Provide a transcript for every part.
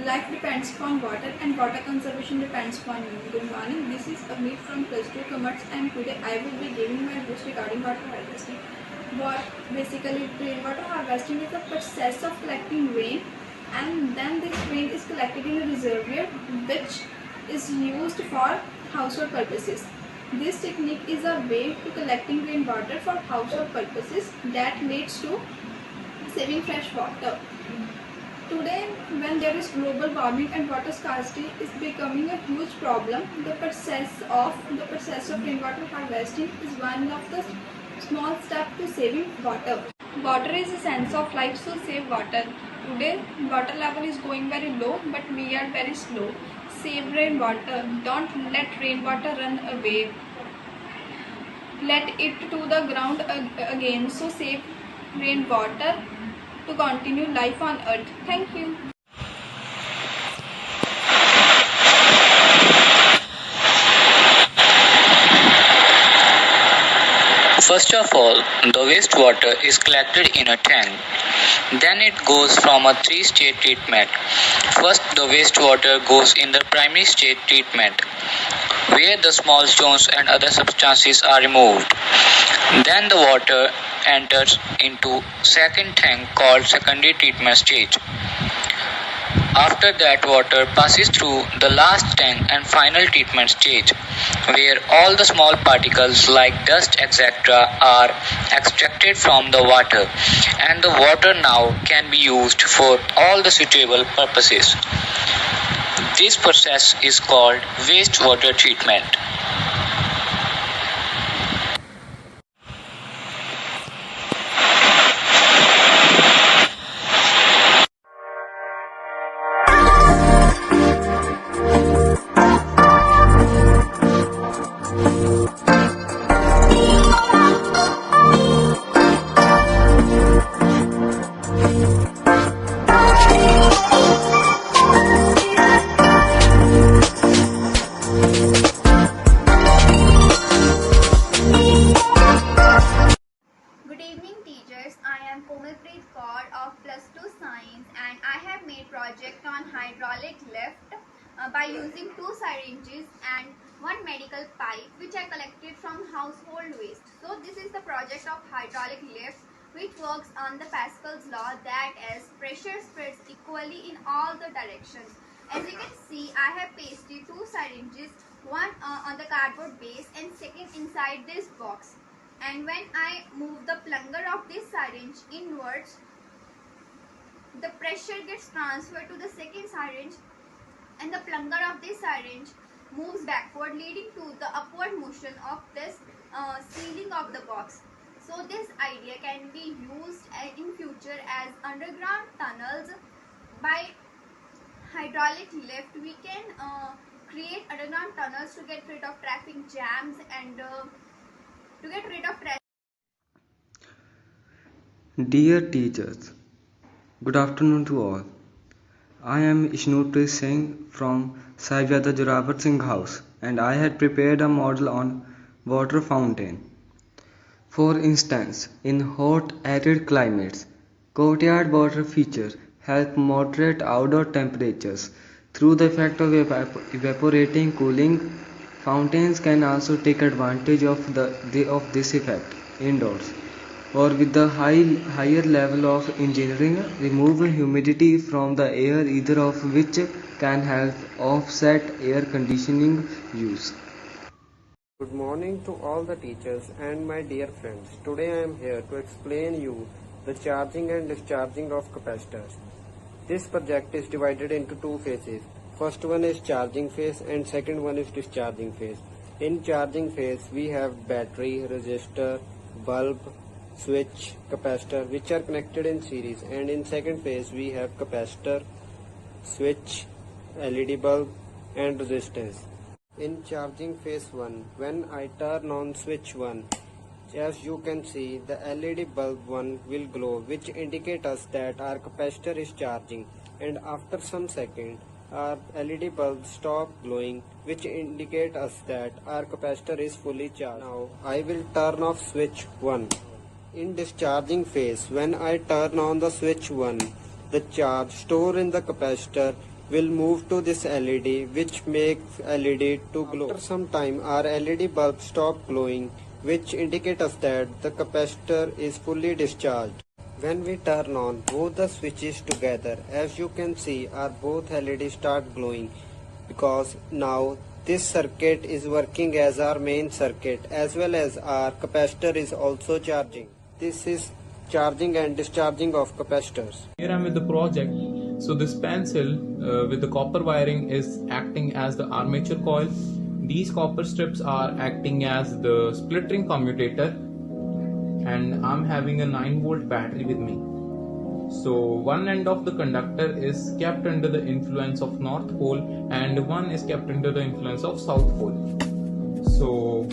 Life depends upon water and water conservation depends upon you. Good morning, this is Amit from Plus 2 Commerce and today I will be giving my views regarding water harvesting. Basically, rainwater harvesting is a process of collecting rain and then this rain is collected in a reservoir which is used for household purposes. This technique is a way to collecting rainwater for household purposes that leads to saving fresh water. Today, when there is global warming and water scarcity is becoming a huge problem, the process of rainwater harvesting is one of the small steps to saving water. Water is the essence of life, so save water. Today, water level is going very low, but we are very slow. Save rainwater. Don't let rainwater run away. Let it to the ground again. So save rainwater to continue life on earth. Thank you. First of all, the wastewater is collected in a tank. Then it goes from a three-stage treatment. First, the wastewater goes in the primary stage treatment, where the small stones and other substances are removed. Then the water enters into second tank called secondary treatment stage. After that, water passes through the last tank and final treatment stage, where all the small particles like dust etc. are extracted from the water, and the water now can be used for all the suitable purposes. This process is called wastewater treatment. I am Komalpreet Kaur of Plus 2 Science and I have made project on hydraulic lift by using 2 syringes and 1 medical pipe which I collected from household waste. So this is the project of hydraulic lift which works on the Pascal's law, that is pressure spreads equally in all the directions. As you can see, I have pasted 2 syringes, one on the cardboard base and second inside this box. And when I move the plunger of this syringe inwards, the pressure gets transferred to the second syringe and the plunger of this syringe moves backward, leading to the upward motion of this sealing of the box. So this idea can be used in future as underground tunnels. By hydraulic lift we can create underground tunnels to get rid of traffic jams and to get rid of traffic. Dear teachers, good afternoon to all. I am Ishnoorpreet Singh from Sahibzada Jorawar Singh House and I had prepared a model on water fountain. For instance, in hot arid climates, courtyard water features help moderate outdoor temperatures through the effect of evaporating cooling. Fountains can also take advantage of this effect indoors or with the higher level of engineering, remove humidity from the air, either of which can help offset air conditioning use. Good morning to all the teachers and my dear friends. Today I am here to explain you the charging and discharging of capacitors. This project is divided into 2 phases. First one is charging phase and second one is discharging phase. In charging phase we have battery, resistor, bulb, switch, capacitor which are connected in series, and in second phase we have capacitor, switch, LED bulb and resistance. In charging phase 1, when I turn on switch 1, as you can see the LED bulb 1 will glow, which indicate us that our capacitor is charging, and after some second our LED bulb stop glowing, which indicate us that our capacitor is fully charged. Now I will turn off switch 1. In discharging phase, when I turn on the switch 1, the charge stored in the capacitor will move to this LED, which makes LED to glow. After some time, our LED bulb stop glowing, which indicate us that the capacitor is fully discharged. When we turn on both the switches together, as you can see, our both LEDs start glowing, because now this circuit is working as our main circuit, as well as our capacitor is also charging. This is charging and discharging of capacitors. Here I am with the project. So this pencil with the copper wiring is acting as the armature coil. These copper strips are acting as the split ring commutator, and I'm having a 9-volt battery with me. So one end of the conductor is kept under the influence of North Pole and one is kept under the influence of South Pole. So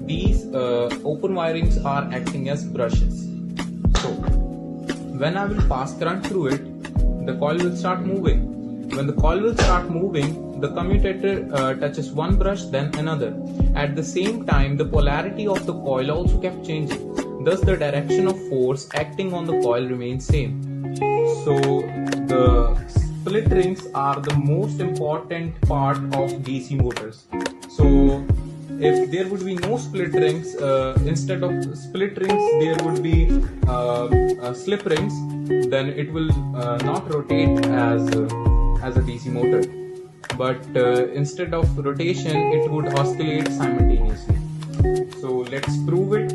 these open wirings are acting as brushes. So when I will pass current through it, the coil will start moving. When the coil will start moving, the commutator touches one brush, then another. At the same time, the polarity of the coil also kept changing. Thus, the direction of force acting on the coil remains same. So, the split rings are the most important part of DC motors. So, if there would be no split rings, instead of split rings, there would be slip rings. Then it will not rotate as a DC motor. But instead of rotation, it would oscillate simultaneously. So let's prove it.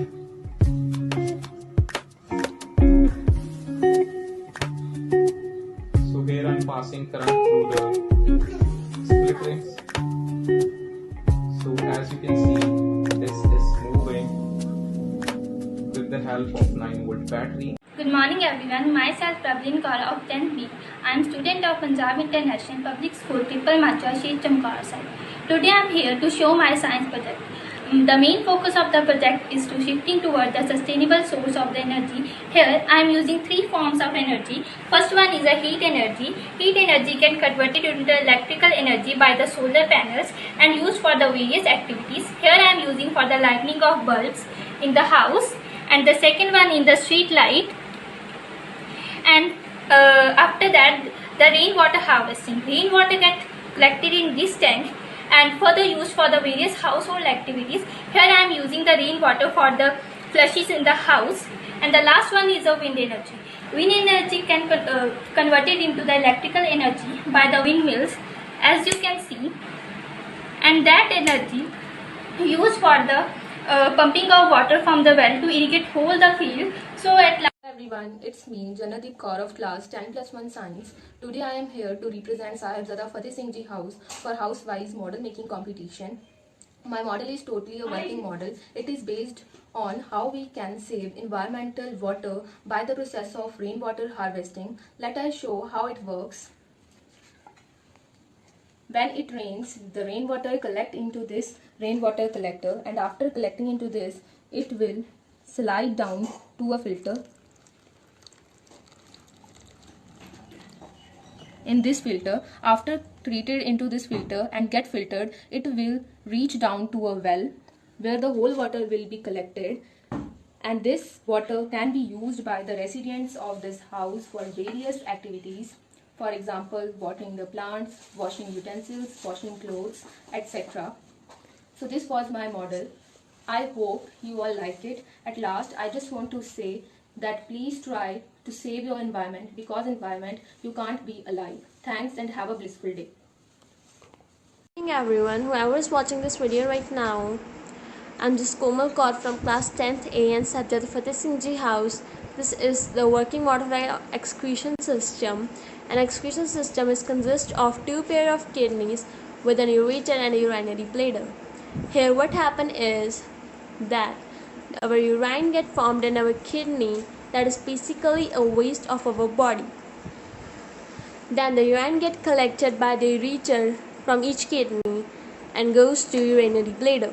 So here I'm passing current through the split rings. So as you can see, this is moving with the help of 9-volt battery. Good morning everyone, myself Praveen Kaur of 10th B. I am student of Punjab International Public School, Triple Macha, Sheikh Chamkar side. Today I am here to show my science project. The main focus of the project is to shifting toward the sustainable source of the energy. Here I am using 3 forms of energy. First one is a heat energy. Heat energy can convert it into electrical energy by the solar panels and used for the various activities. Here I am using for the lighting of bulbs in the house, and the second one in the street light. And after that, the rainwater harvesting. Rainwater gets collected in this tank and further used for the various household activities. Here I am using the rainwater for the flushes in the house. And the last one is the wind energy. Wind energy can convert it into the electrical energy by the windmills, as you can see. And that energy used for the pumping of water from the well to irrigate whole the field. So at last, everyone, it's me Janadeep Kaur of class 10+1 science. Today I am here to represent Sahibzada Fateh Singh Ji House for house-wise model making competition. My model is totally a working model. It is based on how we can save environmental water by the process of rainwater harvesting. Let us show how it works. When it rains, the rainwater collect into this rainwater collector, and after collecting into this, it will slide down to a filter. In this filter, after treated into this filter and get filtered, it will reach down to a well where the whole water will be collected, and this water can be used by the residents of this house for various activities. For example, watering the plants, washing utensils, washing clothes, etc. So this was my model. I hope you all liked it. At last, I just want to say that please try to save your environment, because environment you can't be alive. Thanks and have a blissful day. Good morning everyone, whoever is watching this video right now. I'm just Komal Kaur from class 10th A and Sahibzada Fateh Singh Ji House. This is the working water excretion system. An excretion system is consist of 2 pair of kidneys with an ureter and a urinary bladder. Here what happen is that our urine get formed in our kidney, that is basically a waste of our body. Then the urine get collected by the ureter from each kidney and goes to urinary bladder.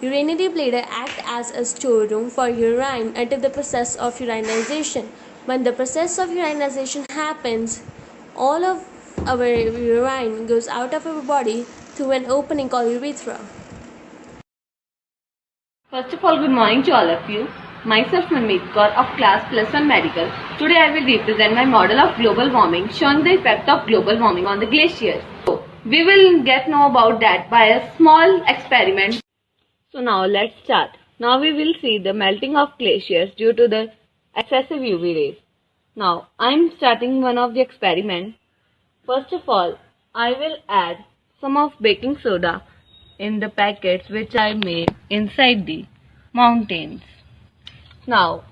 Urinary bladder act as a storeroom for urine until the process of urinization. When the process of urinization happens, all of our urine goes out of our body through an opening called urethra. First of all, good morning to all of you. Myself Manmeet Kaur of class +1 medical. Today I will represent my model of global warming showing the effect of global warming on the glaciers. So, we will get know about that by a small experiment. So now let's start. Now we will see the melting of glaciers due to the excessive UV rays. Now I am starting one of the experiment. First of all, I will add some of baking soda in the packets which I made inside the mountains. Now,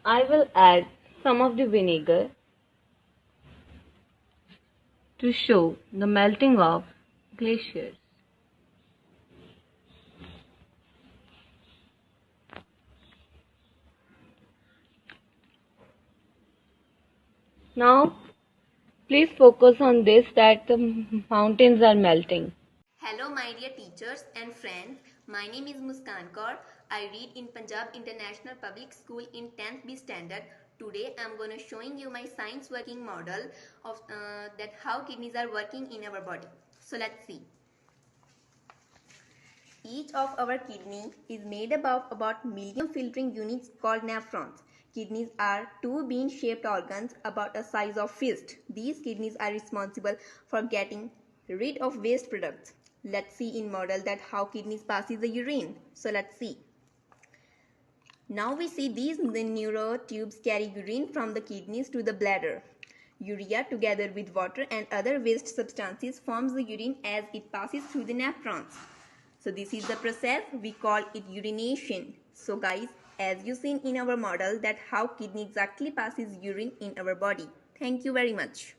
I will add some of the vinegar to show the melting of glaciers. Now, please focus on this that the mountains are melting. Hello my dear teachers and friends, my name is Muskan Kaur. I read in Punjab International Public School in 10th B standard. Today I am going to showing you my science working model of that how kidneys are working in our body. So let's see. Each of our kidney is made up of about million filtering units called nephrons. Kidneys are two bean-shaped organs about a size of fist. These kidneys are responsible for getting rid of waste products. Let's see in model that how kidneys passes the urine. So let's see. Now we see these neurotubes carry urine from the kidneys to the bladder. Urea together with water and other waste substances forms the urine as it passes through the nephrons. So this is the process, we call it urination. So guys, as you seen in our model that how kidney exactly passes urine in our body. Thank you very much.